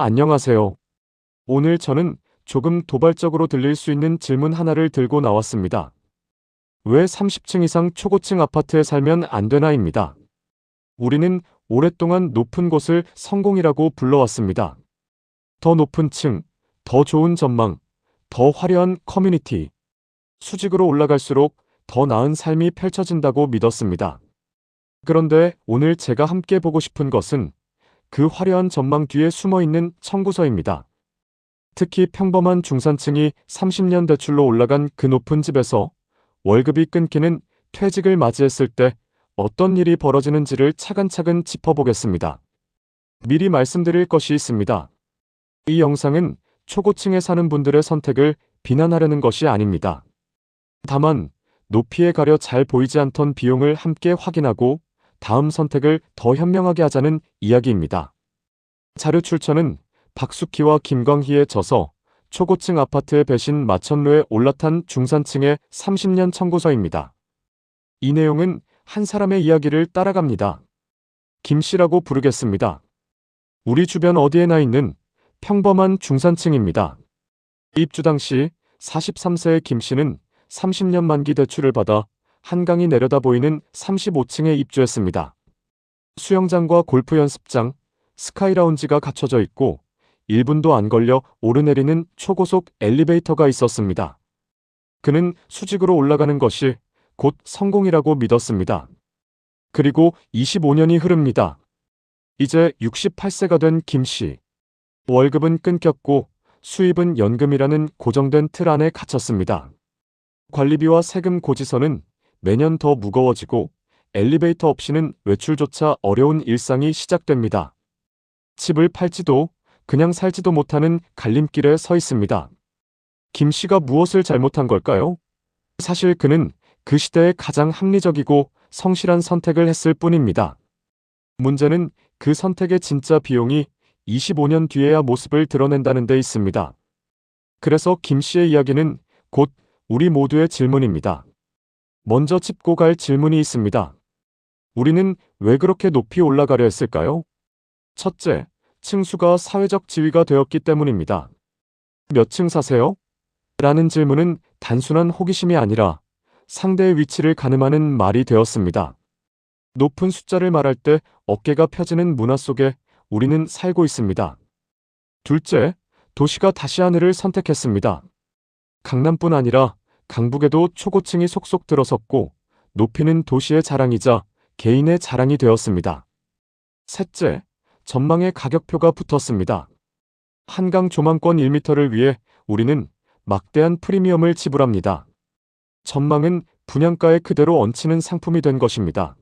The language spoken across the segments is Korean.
안녕하세요. 오늘 저는 조금 도발적으로 들릴 수 있는 질문 하나를 들고 나왔습니다. 왜 30층 이상 초고층 아파트에 살면 안 되나입니다. 우리는 오랫동안 높은 곳을 성공이라고 불러왔습니다. 더 높은 층, 더 좋은 전망, 더 화려한 커뮤니티. 수직으로 올라갈수록 더 나은 삶이 펼쳐진다고 믿었습니다. 그런데 오늘 제가 함께 보고 싶은 것은 그 화려한 전망 뒤에 숨어있는 청구서입니다. 특히 평범한 중산층이 30년 대출로 올라간 그 높은 집에서 월급이 끊기는 퇴직을 맞이했을 때 어떤 일이 벌어지는지를 차근차근 짚어보겠습니다. 미리 말씀드릴 것이 있습니다. 이 영상은 초고층에 사는 분들의 선택을 비난하려는 것이 아닙니다. 다만 높이에 가려 잘 보이지 않던 비용을 함께 확인하고 다음 선택을 더 현명하게 하자는 이야기입니다. 자료 출처는 박숙희와 김광희의 저서 초고층 아파트의 배신 마천루에 올라탄 중산층의 30년 청구서입니다. 이 내용은 한 사람의 이야기를 따라갑니다. 김 씨라고 부르겠습니다. 우리 주변 어디에나 있는 평범한 중산층입니다. 입주 당시 43세의 김 씨는 30년 만기 대출을 받아 한강이 내려다 보이는 35층에 입주했습니다. 수영장과 골프 연습장, 스카이라운지가 갖춰져 있고 1분도 안 걸려 오르내리는 초고속 엘리베이터가 있었습니다. 그는 수직으로 올라가는 것이 곧 성공이라고 믿었습니다. 그리고 25년이 흐릅니다. 이제 68세가 된 김 씨. 월급은 끊겼고 수입은 연금이라는 고정된 틀 안에 갇혔습니다. 관리비와 세금 고지서는 매년 더 무거워지고 엘리베이터 없이는 외출조차 어려운 일상이 시작됩니다. 집을 팔지도 그냥 살지도 못하는 갈림길에 서 있습니다. 김 씨가 무엇을 잘못한 걸까요? 사실 그는 그 시대에 가장 합리적이고 성실한 선택을 했을 뿐입니다. 문제는 그 선택의 진짜 비용이 25년 뒤에야 모습을 드러낸다는 데 있습니다. 그래서 김 씨의 이야기는 곧 우리 모두의 질문입니다. 먼저 짚고 갈 질문이 있습니다. 우리는 왜 그렇게 높이 올라가려 했을까요? 첫째, 층수가 사회적 지위가 되었기 때문입니다. 몇 층 사세요? 라는 질문은 단순한 호기심이 아니라 상대의 위치를 가늠하는 말이 되었습니다. 높은 숫자를 말할 때 어깨가 펴지는 문화 속에 우리는 살고 있습니다. 둘째, 도시가 다시 하늘을 선택했습니다. 강남뿐 아니라 강북에도 초고층이 속속 들어섰고 높이는 도시의 자랑이자 개인의 자랑이 되었습니다. 셋째, 전망의 가격표가 붙었습니다. 한강 조망권 1m를 위해 우리는 막대한 프리미엄을 지불합니다. 전망은 분양가에 그대로 얹히는 상품이 된 것입니다.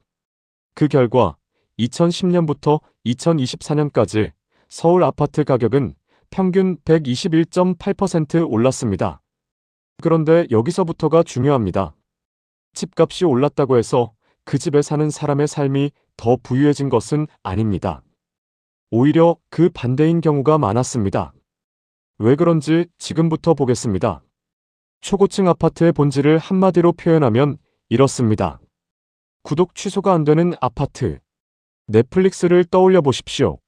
그 결과 2010년부터 2024년까지 서울 아파트 가격은 평균 121.8% 올랐습니다. 그런데 여기서부터가 중요합니다. 집값이 올랐다고 해서 그 집에 사는 사람의 삶이 더 부유해진 것은 아닙니다. 오히려 그 반대인 경우가 많았습니다. 왜 그런지 지금부터 보겠습니다. 초고층 아파트의 본질을 한마디로 표현하면 이렇습니다. 구독 취소가 안 되는 아파트. 넷플릭스를 떠올려 보십시오.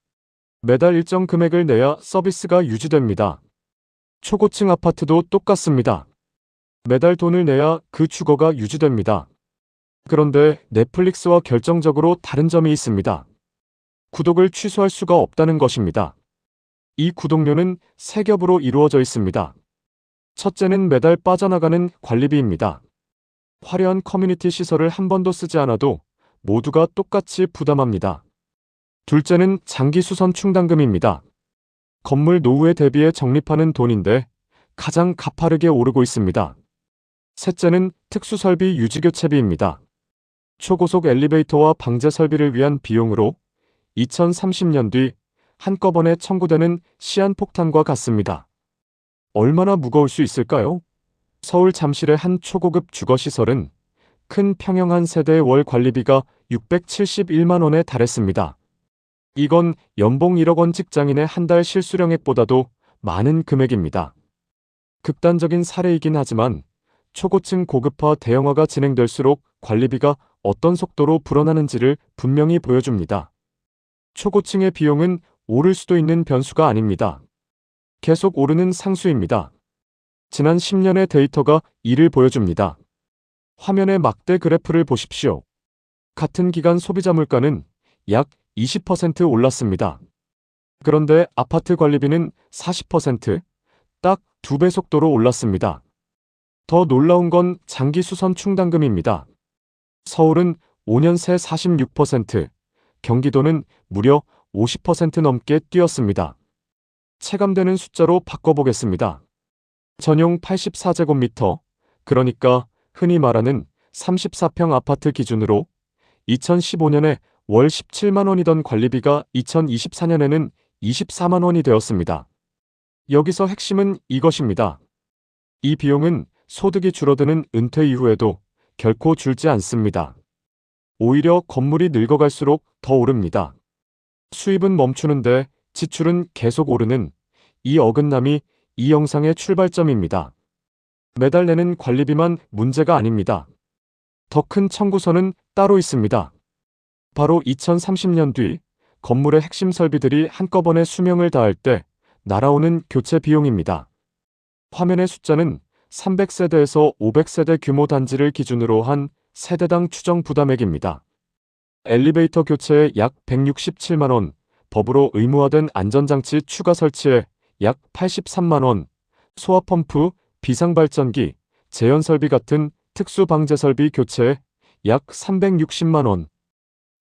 매달 일정 금액을 내야 서비스가 유지됩니다. 초고층 아파트도 똑같습니다. 매달 돈을 내야 그 주거가 유지됩니다. 그런데 넷플릭스와 결정적으로 다른 점이 있습니다. 구독을 취소할 수가 없다는 것입니다. 이 구독료는 세 겹으로 이루어져 있습니다. 첫째는 매달 빠져나가는 관리비입니다. 화려한 커뮤니티 시설을 한 번도 쓰지 않아도 모두가 똑같이 부담합니다. 둘째는 장기 수선 충당금입니다. 건물 노후에 대비해 적립하는 돈인데 가장 가파르게 오르고 있습니다. 셋째는 특수설비 유지교체비입니다. 초고속 엘리베이터와 방제 설비를 위한 비용으로 2030년 뒤 한꺼번에 청구되는 시한폭탄과 같습니다. 얼마나 무거울 수 있을까요? 서울 잠실의 한 초고급 주거시설은 큰 평형 한 세대의 월 관리비가 671만 원에 달했습니다. 이건 연봉 1억 원 직장인의 한 달 실수령액보다도 많은 금액입니다. 극단적인 사례이긴 하지만 초고층 고급화 대형화가 진행될수록 관리비가 어떤 속도로 불어나는지를 분명히 보여줍니다. 초고층의 비용은 오를 수도 있는 변수가 아닙니다. 계속 오르는 상수입니다. 지난 10년의 데이터가 이를 보여줍니다. 화면의 막대 그래프를 보십시오. 같은 기간 소비자 물가는 약 20% 올랐습니다. 그런데 아파트 관리비는 40%, 딱 2배 속도로 올랐습니다. 더 놀라운 건 장기 수선 충당금입니다. 서울은 5년 새 46%, 경기도는 무려 50% 넘게 뛰었습니다. 체감되는 숫자로 바꿔보겠습니다. 전용 84제곱미터, 그러니까 흔히 말하는 34평 아파트 기준으로 2015년에 월 17만 원이던 관리비가 2024년에는 24만 원이 되었습니다. 여기서 핵심은 이것입니다. 이 비용은 소득이 줄어드는 은퇴 이후에도 결코 줄지 않습니다. 오히려 건물이 늙어갈수록 더 오릅니다. 수입은 멈추는데 지출은 계속 오르는 이 어긋남이 이 영상의 출발점입니다. 매달 내는 관리비만 문제가 아닙니다. 더 큰 청구서는 따로 있습니다. 바로 2030년 뒤 건물의 핵심 설비들이 한꺼번에 수명을 다할 때 날아오는 교체 비용입니다. 화면의 숫자는 300세대에서 500세대 규모 단지를 기준으로 한 세대당 추정 부담액입니다. 엘리베이터 교체에 약 167만 원, 법으로 의무화된 안전장치 추가 설치에 약 83만 원, 소화펌프, 비상발전기, 제연설비 같은 특수방제설비 교체에 약 360만 원.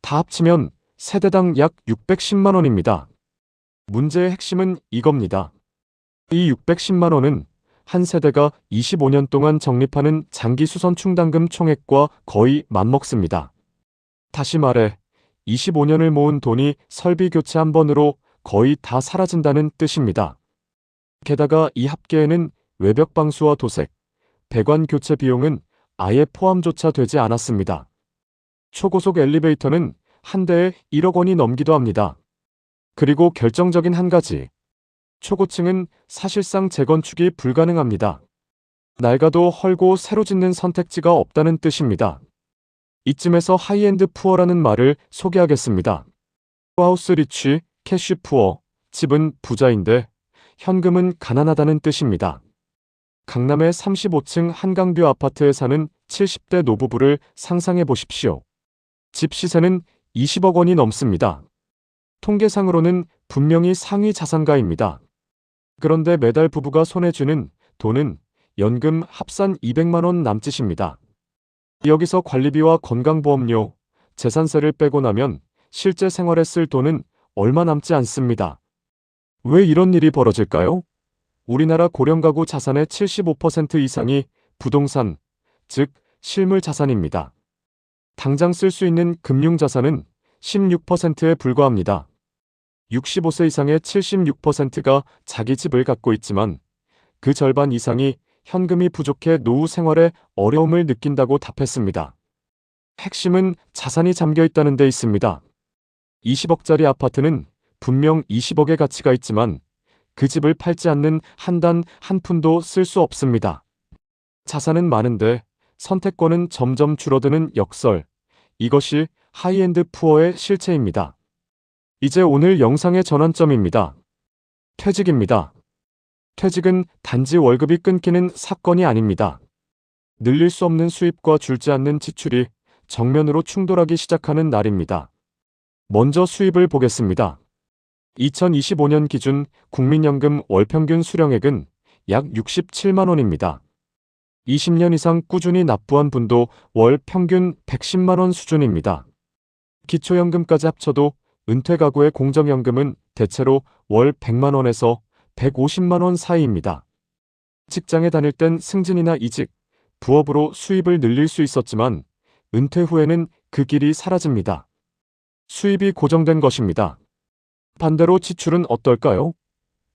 다 합치면 세대당 약 610만 원입니다. 문제의 핵심은 이겁니다. 이 610만 원은 한 세대가 25년 동안 적립하는 장기 수선 충당금 총액과 거의 맞먹습니다. 다시 말해 25년을 모은 돈이 설비 교체 한 번으로 거의 다 사라진다는 뜻입니다. 게다가 이 합계에는 외벽 방수와 도색, 배관 교체 비용은 아예 포함조차 되지 않았습니다. 초고속 엘리베이터는 한 대에 1억 원이 넘기도 합니다. 그리고 결정적인 한 가지. 초고층은 사실상 재건축이 불가능합니다. 낡아도 헐고 새로 짓는 선택지가 없다는 뜻입니다. 이쯤에서 하이엔드 푸어라는 말을 소개하겠습니다. 하우스 리치, 캐쉬 푸어, 집은 부자인데 현금은 가난하다는 뜻입니다. 강남의 35층 한강뷰 아파트에 사는 70대 노부부를 상상해 보십시오. 집 시세는 20억 원이 넘습니다. 통계상으로는 분명히 상위 자산가입니다. 그런데 매달 부부가 손에 쥐는 돈은 연금 합산 200만 원 남짓입니다. 여기서 관리비와 건강보험료, 재산세를 빼고 나면 실제 생활에 쓸 돈은 얼마 남지 않습니다. 왜 이런 일이 벌어질까요? 우리나라 고령가구 자산의 75% 이상이 부동산, 즉 실물 자산입니다. 당장 쓸 수 있는 금융자산은 16%에 불과합니다. 65세 이상의 76%가 자기 집을 갖고 있지만 그 절반 이상이 현금이 부족해 노후 생활에 어려움을 느낀다고 답했습니다. 핵심은 자산이 잠겨 있다는 데 있습니다. 20억짜리 아파트는 분명 20억의 가치가 있지만 그 집을 팔지 않는 한 단 한 푼도 쓸 수 없습니다. 자산은 많은데 선택권은 점점 줄어드는 역설. 이것이 하이엔드 푸어의 실체입니다. 이제 오늘 영상의 전환점입니다. 퇴직입니다. 퇴직은 단지 월급이 끊기는 사건이 아닙니다. 늘릴 수 없는 수입과 줄지 않는 지출이 정면으로 충돌하기 시작하는 날입니다. 먼저 수입을 보겠습니다. 2025년 기준 국민연금 월평균 수령액은 약 67만 원입니다. 20년 이상 꾸준히 납부한 분도 월 평균 110만 원 수준입니다. 기초연금까지 합쳐도 은퇴 가구의 공적연금은 대체로 월 100만 원에서 150만 원 사이입니다. 직장에 다닐 땐 승진이나 이직, 부업으로 수입을 늘릴 수 있었지만 은퇴 후에는 그 길이 사라집니다. 수입이 고정된 것입니다. 반대로 지출은 어떨까요?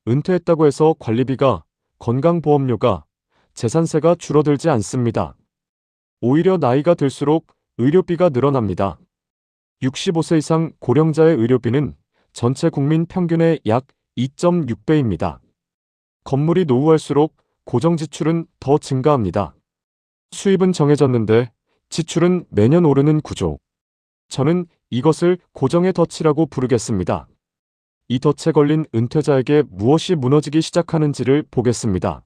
은퇴했다고 해서 관리비가, 건강보험료가, 재산세가 줄어들지 않습니다. 오히려 나이가 들수록 의료비가 늘어납니다. 65세 이상 고령자의 의료비는 전체 국민 평균의 약 2.6배입니다. 건물이 노후할수록 고정지출은 더 증가합니다. 수입은 정해졌는데 지출은 매년 오르는 구조. 저는 이것을 고정의 덫이라고 부르겠습니다. 이 덫에 걸린 은퇴자에게 무엇이 무너지기 시작하는지를 보겠습니다.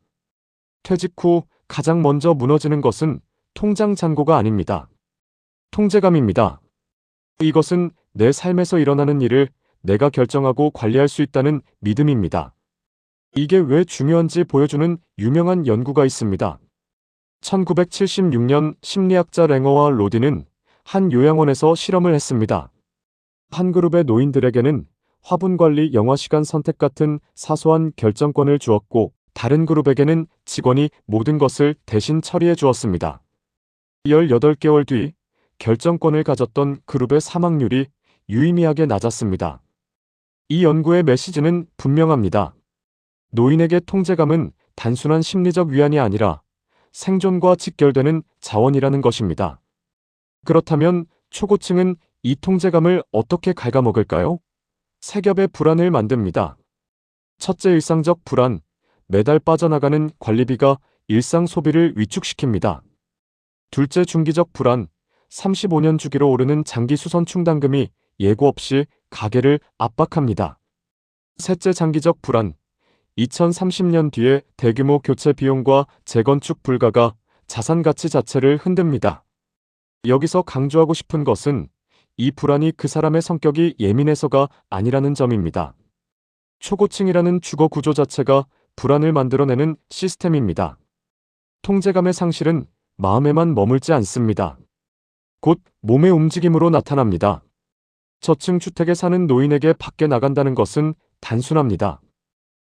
퇴직 후 가장 먼저 무너지는 것은 통장 잔고가 아닙니다. 통제감입니다. 이것은 내 삶에서 일어나는 일을 내가 결정하고 관리할 수 있다는 믿음입니다. 이게 왜 중요한지 보여주는 유명한 연구가 있습니다. 1976년 심리학자 랭어와 로디는 한 요양원에서 실험을 했습니다. 한 그룹의 노인들에게는 화분관리, 영화시간 선택 같은 사소한 결정권을 주었고, 다른 그룹에게는 직원이 모든 것을 대신 처리해 주었습니다. 18개월 뒤 결정권을 가졌던 그룹의 사망률이 유의미하게 낮았습니다. 이 연구의 메시지는 분명합니다. 노인에게 통제감은 단순한 심리적 위안이 아니라 생존과 직결되는 자원이라는 것입니다. 그렇다면 초고층은 이 통제감을 어떻게 갉아먹을까요? 세 겹의 불안을 만듭니다. 첫째, 일상적 불안. 매달 빠져나가는 관리비가 일상 소비를 위축시킵니다. 둘째, 중기적 불안. 35년 주기로 오르는 장기 수선 충당금이 예고 없이 가계를 압박합니다. 셋째, 장기적 불안. 2030년 뒤에 대규모 교체 비용과 재건축 불가가 자산 가치 자체를 흔듭니다. 여기서 강조하고 싶은 것은 이 불안이 그 사람의 성격이 예민해서가 아니라는 점입니다. 초고층이라는 주거 구조 자체가 불안을 만들어내는 시스템입니다. 통제감의 상실은 마음에만 머물지 않습니다. 곧 몸의 움직임으로 나타납니다. 저층 주택에 사는 노인에게 밖에 나간다는 것은 단순합니다.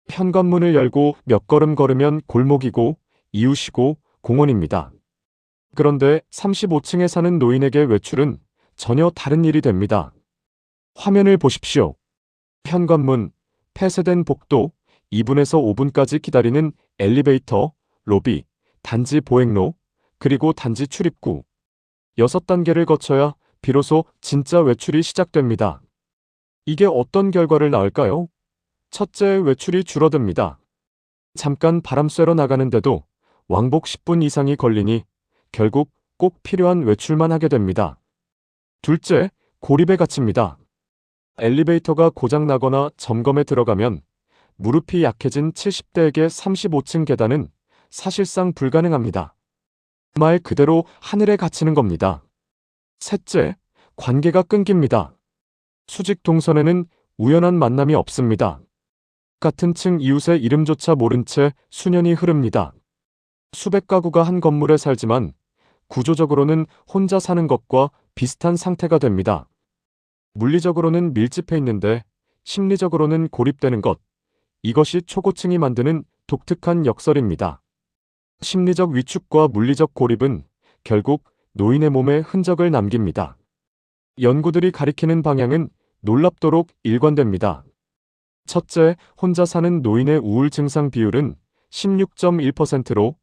현관문을 열고 몇 걸음 걸으면 골목이고 이웃이고 공원입니다. 그런데 35층에 사는 노인에게 외출은 전혀 다른 일이 됩니다. 화면을 보십시오. 현관문, 폐쇄된 복도, 2분에서 5분까지 기다리는 엘리베이터, 로비, 단지 보행로, 그리고 단지 출입구. 6단계를 거쳐야 비로소 진짜 외출이 시작됩니다. 이게 어떤 결과를 낳을까요? 첫째, 외출이 줄어듭니다. 잠깐 바람 쐬러 나가는데도 왕복 10분 이상이 걸리니 결국 꼭 필요한 외출만 하게 됩니다. 둘째, 고립에 갇힙니다. 엘리베이터가 고장나거나 점검에 들어가면 무릎이 약해진 70대에게 35층 계단은 사실상 불가능합니다. 말 그대로 하늘에 갇히는 겁니다. 셋째, 관계가 끊깁니다. 수직 동선에는 우연한 만남이 없습니다. 같은 층 이웃의 이름조차 모른 채 수년이 흐릅니다. 수백 가구가 한 건물에 살지만 구조적으로는 혼자 사는 것과 비슷한 상태가 됩니다. 물리적으로는 밀집해 있는데 심리적으로는 고립되는 것. 이것이 초고층이 만드는 독특한 역설입니다. 심리적 위축과 물리적 고립은 결국 노인의 몸에 흔적을 남깁니다. 연구들이 가리키는 방향은 놀랍도록 일관됩니다. 첫째, 혼자 사는 노인의 우울 증상 비율은 16.1%로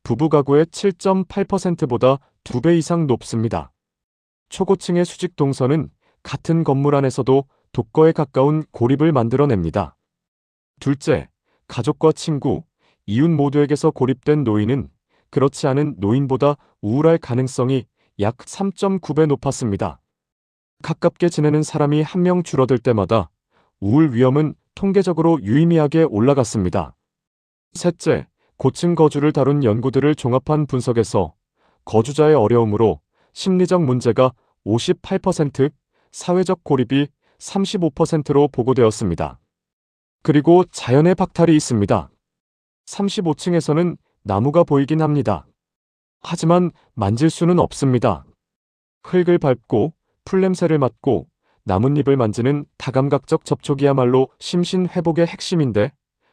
부부 가구의 7.8%보다 2배 이상 높습니다. 초고층의 수직 동선은 같은 건물 안에서도 독거에 가까운 고립을 만들어냅니다. 둘째, 가족과 친구, 이웃 모두에게서 고립된 노인은 그렇지 않은 노인보다 우울할 가능성이 약 3.9배 높았습니다. 가깝게 지내는 사람이 한 명 줄어들 때마다 우울 위험은 통계적으로 유의미하게 올라갔습니다. 셋째, 고층 거주를 다룬 연구들을 종합한 분석에서 거주자의 어려움으로 심리적 문제가 58%, 사회적 고립이 35%로 보고되었습니다. 그리고 자연의 박탈이 있습니다. 35층에서는 나무가 보이긴 합니다. 하지만 만질 수는 없습니다. 흙을 밟고 풀냄새를 맡고 나뭇잎을 만지는 다감각적 접촉이야말로 심신 회복의 핵심인데,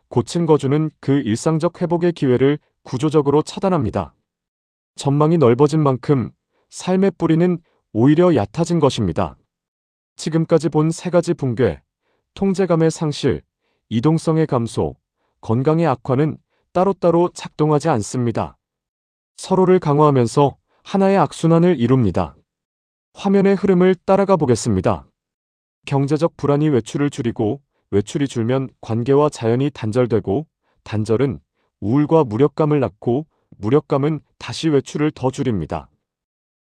고층 거주는 그 일상적 회복의 기회를 구조적으로 차단합니다. 전망이 넓어진 만큼 삶의 뿌리는 오히려 얕아진 것입니다. 지금까지 본 세 가지 붕괴, 통제감의 상실, 이동성의 감소, 건강의 악화는 따로따로 작동하지 않습니다. 서로를 강화하면서 하나의 악순환을 이룹니다. 화면의 흐름을 따라가 보겠습니다. 경제적 불안이 외출을 줄이고, 외출이 줄면 관계와 자연이 단절되고, 단절은 우울과 무력감을 낳고, 무력감은 다시 외출을 더 줄입니다.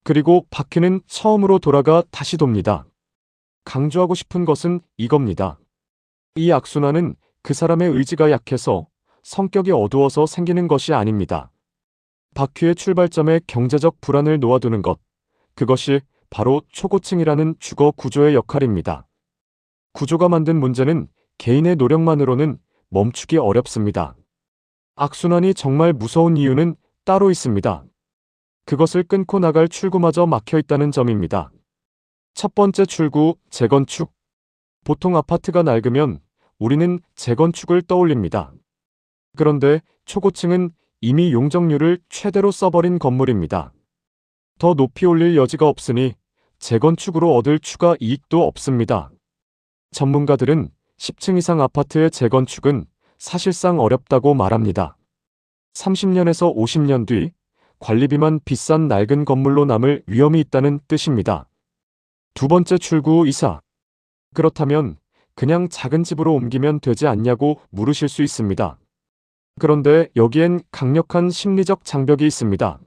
그리고 바퀴는 처음으로 돌아가 다시 돕니다. 강조하고 싶은 것은 이겁니다. 이 악순환은 그 사람의 의지가 약해서 성격이 어두워서 생기는 것이 아닙니다. 바퀴의 출발점에 경제적 불안을 놓아두는 것, 그것이 바로 초고층이라는 주거 구조의 역할입니다. 구조가 만든 문제는 개인의 노력만으로는 멈추기 어렵습니다. 악순환이 정말 무서운 이유는 따로 있습니다. 그것을 끊고 나갈 출구마저 막혀 있다는 점입니다. 첫 번째 출구, 재건축. 보통 아파트가 낡으면 우리는 재건축을 떠올립니다. 그런데 초고층은 이미 용적률을 최대로 써버린 건물입니다. 더 높이 올릴 여지가 없으니 재건축으로 얻을 추가 이익도 없습니다. 전문가들은 10층 이상 아파트의 재건축은 사실상 어렵다고 말합니다. 30년에서 50년 뒤 관리비만 비싼 낡은 건물로 남을 위험이 있다는 뜻입니다. 두 번째 출구, 이사. 그렇다면 그냥 작은 집으로 옮기면 되지 않냐고 물으실 수 있습니다. 그런데 여기엔 강력한 심리적 장벽이 있습니다.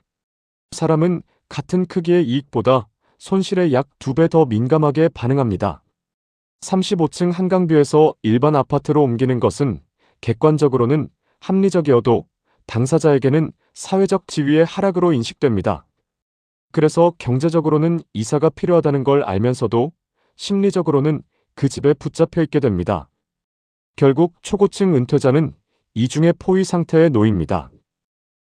사람은 같은 크기의 이익보다 손실에 약 2배 더 민감하게 반응합니다. 35층 한강뷰에서 일반 아파트로 옮기는 것은 객관적으로는 합리적이어도 당사자에게는 사회적 지위의 하락으로 인식됩니다. 그래서 경제적으로는 이사가 필요하다는 걸 알면서도 심리적으로는 그 집에 붙잡혀 있게 됩니다. 결국 초고층 은퇴자는 이중의 포위 상태에 놓입니다.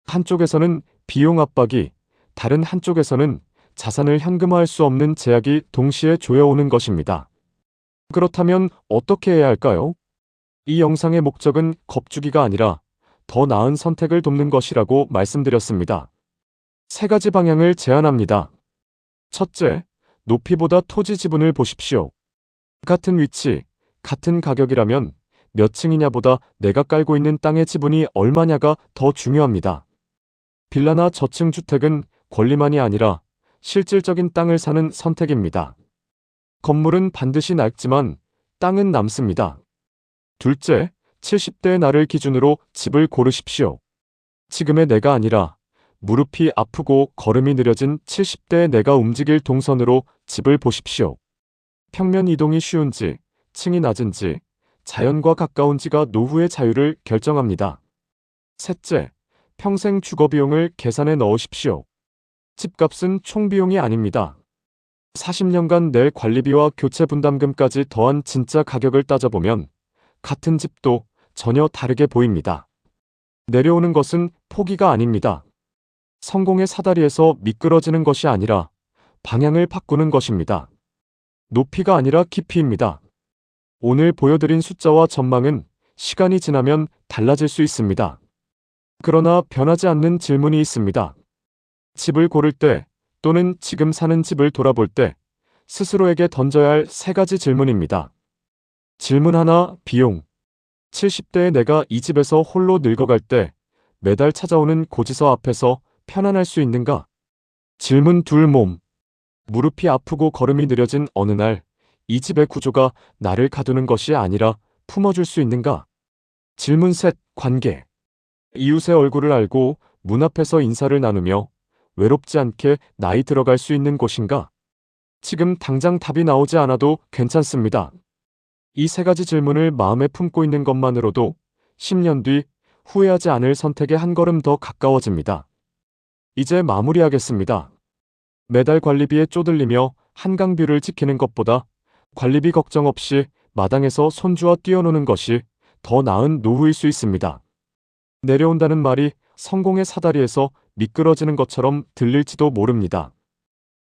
한쪽에서는 비용 압박이, 다른 한쪽에서는 자산을 현금화할 수 없는 제약이 동시에 조여오는 것입니다. 그렇다면 어떻게 해야 할까요? 이 영상의 목적은 겁주기가 아니라 더 나은 선택을 돕는 것이라고 말씀드렸습니다. 세 가지 방향을 제안합니다. 첫째, 높이보다 토지 지분을 보십시오. 같은 위치, 같은 가격이라면 몇 층이냐보다 내가 깔고 있는 땅의 지분이 얼마냐가 더 중요합니다. 빌라나 저층 주택은 권리만이 아니라 실질적인 땅을 사는 선택입니다. 건물은 반드시 낡지만 땅은 남습니다. 둘째, 70대의 나를 기준으로 집을 고르십시오. 지금의 내가 아니라 무릎이 아프고 걸음이 느려진 70대의 내가 움직일 동선으로 집을 보십시오. 평면 이동이 쉬운지, 층이 낮은지, 자연과 가까운지가 노후의 자유를 결정합니다. 셋째, 평생 주거비용을 계산에 넣으십시오. 집값은 총비용이 아닙니다. 40년간 낼 관리비와 교체 분담금까지 더한 진짜 가격을 따져보면 같은 집도 전혀 다르게 보입니다. 내려오는 것은 포기가 아닙니다. 성공의 사다리에서 미끄러지는 것이 아니라 방향을 바꾸는 것입니다. 높이가 아니라 깊이입니다. 오늘 보여드린 숫자와 전망은 시간이 지나면 달라질 수 있습니다. 그러나 변하지 않는 질문이 있습니다. 집을 고를 때 또는 지금 사는 집을 돌아볼 때 스스로에게 던져야 할 세 가지 질문입니다. 질문 하나, 비용. 70대의 내가 이 집에서 홀로 늙어갈 때 매달 찾아오는 고지서 앞에서 편안할 수 있는가? 질문 둘, 몸. 무릎이 아프고 걸음이 느려진 어느 날 이 집의 구조가 나를 가두는 것이 아니라 품어줄 수 있는가? 질문 셋, 관계. 이웃의 얼굴을 알고 문 앞에서 인사를 나누며 외롭지 않게 나이 들어갈 수 있는 곳인가? 지금 당장 답이 나오지 않아도 괜찮습니다. 이 세 가지 질문을 마음에 품고 있는 것만으로도 10년 뒤 후회하지 않을 선택에 한 걸음 더 가까워집니다. 이제 마무리하겠습니다. 매달 관리비에 쪼들리며 한강뷰를 지키는 것보다 관리비 걱정 없이 마당에서 손주와 뛰어노는 것이 더 나은 노후일 수 있습니다. 내려온다는 말이 성공의 사다리에서 미끄러지는 것처럼 들릴지도 모릅니다.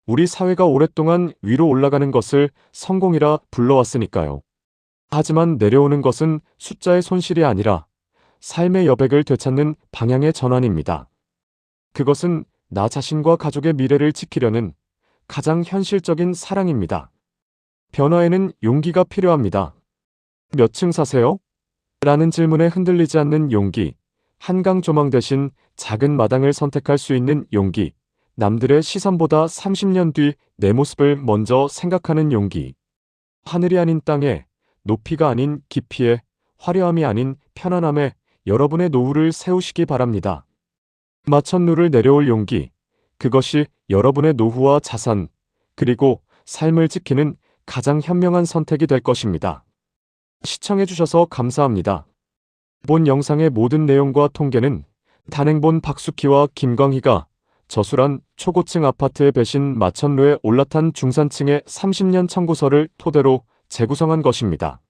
우리 사회가 오랫동안 위로 올라가는 것을 성공이라 불러왔으니까요. 하지만 내려오는 것은 숫자의 손실이 아니라 삶의 여백을 되찾는 방향의 전환입니다. 그것은 나 자신과 가족의 미래를 지키려는 가장 현실적인 사랑입니다. 변화에는 용기가 필요합니다. 몇 층 사세요? 라는 질문에 흔들리지 않는 용기, 한강 조망 대신 작은 마당을 선택할 수 있는 용기, 남들의 시선보다 30년 뒤 내 모습을 먼저 생각하는 용기. 하늘이 아닌 땅에, 높이가 아닌 깊이에, 화려함이 아닌 편안함에 여러분의 노후를 세우시기 바랍니다. 마천루를 내려올 용기, 그것이 여러분의 노후와 자산, 그리고 삶을 지키는 가장 현명한 선택이 될 것입니다. 시청해주셔서 감사합니다. 본 영상의 모든 내용과 통계는 단행본 박숙희와 김광희가 저수란 초고층 아파트의 배신 마천루에 올라탄 중산층의 30년 청구서를 토대로 재구성한 것입니다.